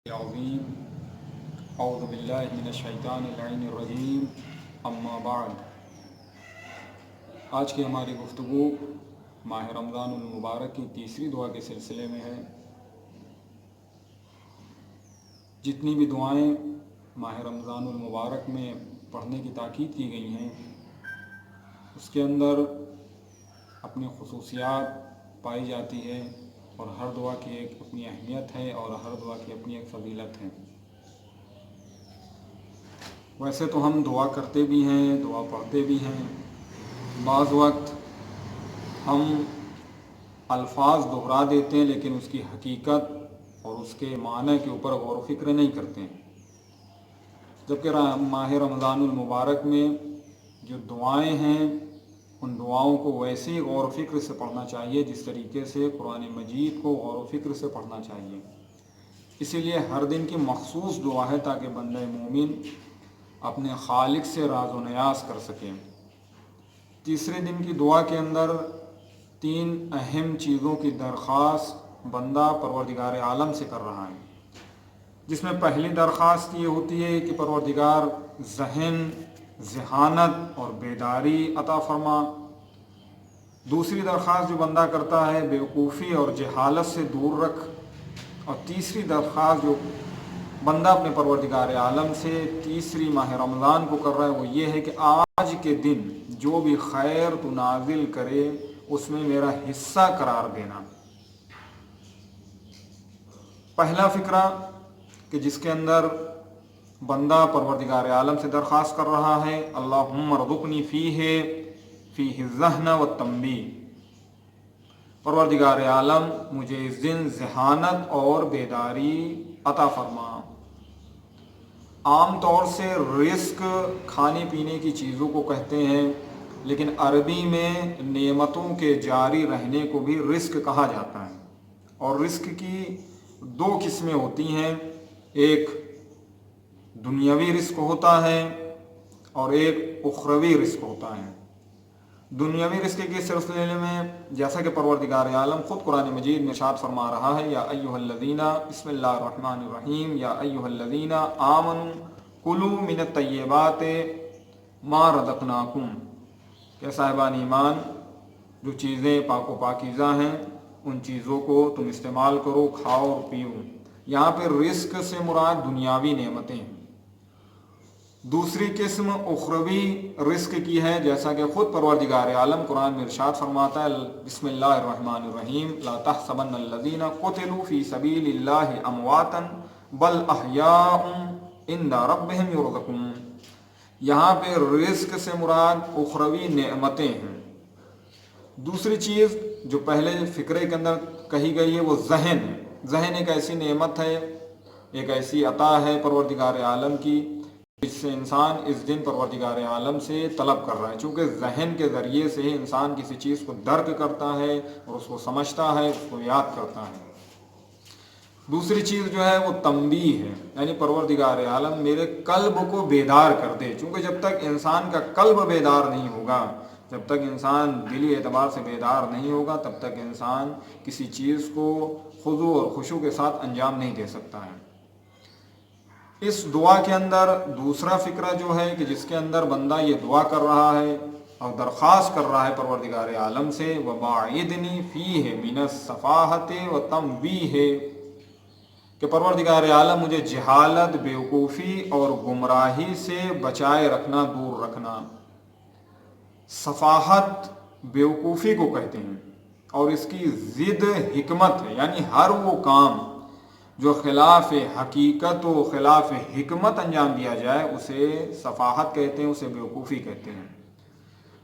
العظیم اعوذ باللہ من الشیطان اللعین الرجیم اما بعد۔ آج کی ہماری گفتگو ماہ رمضان المبارک کی تیسری دعا کے سلسلے میں ہے۔ جتنی بھی دعائیں ماہ رمضان المبارک میں پڑھنے کی تاکید کی گئی ہیں اس کے اندر اپنی خصوصیات پائی جاتی ہے، اور ہر دعا کی ایک اپنی اہمیت ہے اور ہر دعا کی اپنی ایک فضیلت ہے۔ ویسے تو ہم دعا کرتے بھی ہیں، دعا پڑھتے بھی ہیں، بعض وقت ہم الفاظ دہرا دیتے ہیں لیکن اس کی حقیقت اور اس کے معنی کے اوپر غور و فکر نہیں کرتے ہیں، جبکہ ماہ رمضان المبارک میں جو دعائیں ہیں ان دعاؤں کو ویسے ہی غور و فکر سے پڑھنا چاہیے جس طریقے سے قرآن مجید کو غور و فکر سے پڑھنا چاہیے۔ اسی لیے ہر دن کی مخصوص دعا ہے تاکہ بندہ مومن اپنے خالق سے راز و نیاز کر سکے۔ تیسرے دن کی دعا کے اندر 3 اہم چیزوں کی درخواست بندہ پروردگار عالم سے کر رہا ہے، جس میں پہلی درخواست یہ ہوتی ہے کہ پروردگار ذہن، ذہانت اور بیداری عطا فرما۔ دوسری درخواست جو بندہ کرتا ہے بیوقوفی اور جہالت سے دور رکھ۔ اور تیسری درخواست جو بندہ اپنے پروردگار عالم سے تیسری ماہ رمضان کو کر رہا ہے وہ یہ ہے کہ آج کے دن جو بھی خیر تو نازل کرے اس میں میرا حصہ قرار دینا۔ پہلا فقرہ کہ جس کے اندر بندہ پروردگار عالم سے درخواست کر رہا ہے، اللہم ارزقنی فیہ الذہن والتنبیہ، پروردگار عالم مجھے اس دن ذہانت اور بیداری عطا فرما۔ عام طور سے رزق کھانے پینے کی چیزوں کو کہتے ہیں، لیکن عربی میں نعمتوں کے جاری رہنے کو بھی رزق کہا جاتا ہے، اور رزق کی 2 قسمیں ہوتی ہیں، ایک دنیاوی رزق ہوتا ہے اور ایک اخروی رزق ہوتا ہے۔ دنیاوی رزق کے سلسلے میں جیسا کہ پروردگار عالم خود قرآن مجید میں ارشاد فرما رہا ہے، یا ایھا الذین، بسم اللہ الرحمن الرحیم، یا ایھا الذین آمنوا کلوا من الطیبات ما رزقناکم، کہ صاحبان ایمان جو چیزیں پاک و پاکیزہ ہیں ان چیزوں کو تم استعمال کرو، کھاؤ اور پیو۔ یہاں پہ رزق سے مراد دنیاوی نعمتیں ہیں۔ دوسری قسم اخروی رزق کی ہے، جیسا کہ خود پروردگار عالم قرآن میں ارشاد فرماتا ہے، بسم اللہ الرحمن الرحیم، لا تحسبن الذین قتلوا فی سبیل اللہ امواتا بل احیاء عند ربہم یرزقون۔ یہاں پہ رزق سے مراد اخروی نعمتیں ہیں۔ دوسری چیز جو پہلے فقرے کے اندر کہی گئی ہے وہ ذہن ہے۔ ذہن ایک ایسی نعمت ہے، ایک ایسی عطا ہے پروردگار عالم کی جس سے انسان اس دن پروردگار عالم سے طلب کر رہا ہے، چونکہ ذہن کے ذریعے سے ہی انسان کسی چیز کو درک کرتا ہے اور اس کو سمجھتا ہے، اس کو یاد کرتا ہے۔ دوسری چیز جو ہے وہ تنبیہ ہے، یعنی پروردگار عالم میرے قلب کو بیدار کر دے، چونکہ جب تک انسان کا قلب بیدار نہیں ہوگا، جب تک انسان دلی اعتبار سے بیدار نہیں ہوگا تب تک انسان کسی چیز کو خضوع اور خشوع کے ساتھ انجام نہیں دے سکتا ہے۔ اس دعا کے اندر دوسرا فقرہ جو ہے کہ جس کے اندر بندہ یہ دعا کر رہا ہے اور درخواست کر رہا ہے پروردگار عالم سے، وَبَاعِدْنِی فِیہ مِنَ السَّفَاہَةِ وَالتَّنبِیہ، کہ پروردگار عالم مجھے جہالت، بیوقوفی اور گمراہی سے بچائے رکھنا، دور رکھنا۔ سفاہت بیوقوفی کو کہتے ہیں اور اس کی ضد حکمت ہے، یعنی ہر وہ کام جو خلاف حقیقت و خلاف حکمت انجام دیا جائے اسے سفاہت کہتے ہیں، اسے بیوقوفی کہتے ہیں۔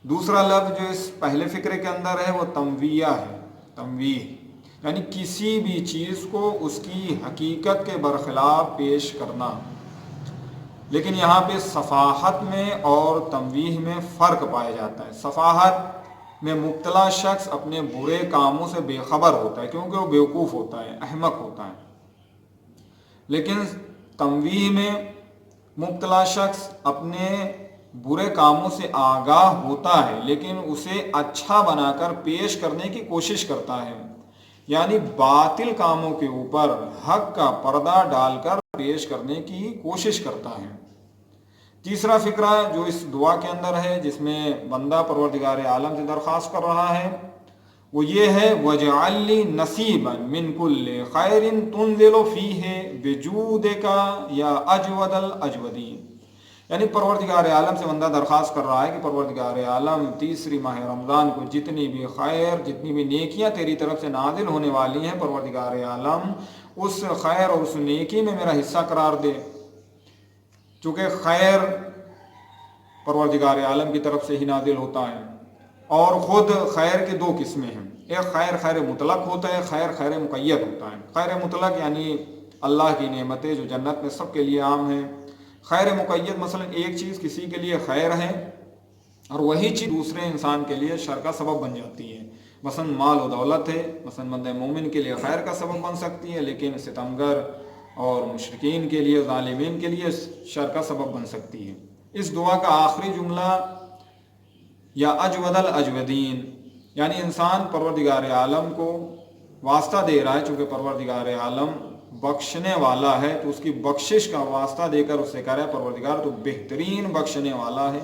دوسرا لفظ جو اس پہلے فقرے کے اندر ہے وہ تنویہ ہے، تنویہ، یعنی کسی بھی چیز کو اس کی حقیقت کے برخلاف پیش کرنا۔ لیکن یہاں پہ صفاحت میں اور تنویہ میں فرق پایا جاتا ہے۔ صفاحت میں مبتلا شخص اپنے برے کاموں سے بے خبر ہوتا ہے کیونکہ وہ بیوقوف ہوتا ہے، احمق ہوتا ہے، لیکن تنویہ میں مبتلا شخص اپنے برے کاموں سے آگاہ ہوتا ہے لیکن اسے اچھا بنا کر پیش کرنے کی کوشش کرتا ہے۔ یعنی باطل کاموں کے اوپر حق کا پردہ ڈال کر پیش کرنے کی کوشش کرتا ہے۔ تیسرا فقرہ جو اس دعا کے اندر ہے، جس میں بندہ پروردگار عالم سے درخواست کر رہا ہے، وہ یہ ہے وَجْعَلْ لِي نَصِيبًا مِّن كُلِّ خَيْرٍ تُنزِلُ فِيهِ بِجُودِكَ یا اجود الاجودین۔ یعنی پروردگار عالم سے بندہ درخواست کر رہا ہے کہ پروردگار عالم تیسری ماہ رمضان کو جتنی بھی خیر، جتنی بھی نیکیاں تیری طرف سے نازل ہونے والی ہیں، پروردگار عالم اس خیر اور اس نیکی میں میرا حصہ قرار دے۔ چونکہ خیر پروردگار عالم کی طرف سے ہی نازل ہوتا ہے، اور خود خیر کے دو قسمیں ہیں، ایک خیر خیر مطلق ہوتا ہے، خیر خیر مقید ہوتا ہے۔ خیر مطلق یعنی اللہ کی نعمتیں جو جنت میں سب کے لیے عام ہیں۔ خیر مقید مثلا ایک چیز کسی کے لیے خیر ہے اور وہی چیز دوسرے انسان کے لیے شر کا سبب بن جاتی ہے۔ مثلا مال و دولت ہے، مثلا بندہ مومن کے لیے خیر کا سبب بن سکتی ہے، لیکن ستمگر اور مشرکین کے لیے، ظالمین کے لیے شر کا سبب بن سکتی ہے۔ اس دعا کا آخری جملہ یا اجود الاجودین، یعنی انسان پروردگار عالم کو واسطہ دے رہا ہے، چونکہ پروردگار عالم بخشنے والا ہے تو اس کی بخشش کا واسطہ دے کر اس سے کہہ رہا ہے پروردگار تو بہترین بخشنے والا ہے،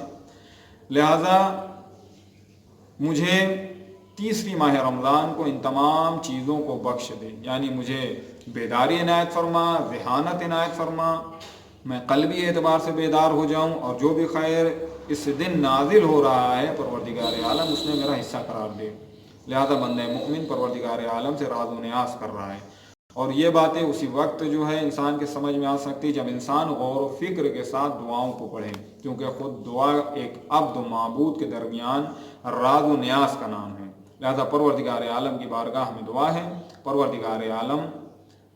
لہذا مجھے تیسری ماہ رمضان کو ان تمام چیزوں کو بخش دے، یعنی مجھے بیداری عنایت فرما، ذہانت عنایت فرما، میں قلبی اعتبار سے بیدار ہو جاؤں، اور جو بھی خیر اس دن نازل ہو رہا ہے پروردگار عالم اس میں میرا حصہ قرار دے۔ لہذا بندہ مومن پروردگار عالم سے راز و نیاز کر رہا ہے، اور یہ باتیں اسی وقت جو ہے انسان کے سمجھ میں آ سکتی جب انسان غور و فکر کے ساتھ دعاؤں کو پڑھے، کیونکہ خود دعا ایک عبد و معبود کے درمیان راز و نیاز کا نام ہے۔ لہذا پروردگار عالم کی بارگاہ میں دعا ہے، پروردگار عالم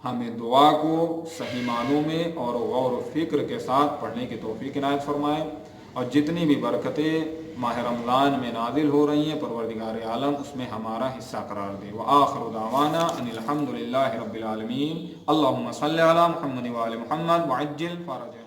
ہمیں دعا کو صحیح معنوں میں اور غور و فکر کے ساتھ پڑھنے کی توفیق عنایت فرمائے، اور جتنی بھی برکتیں ماہ رمضان میں نازل ہو رہی ہیں پروردگار عالم اس میں ہمارا حصہ قرار دے۔ وآخر دعوانا ان الحمد للہ رب العالمین۔ اللہم صلی علی محمد وآل محمد وعجل فرجہ۔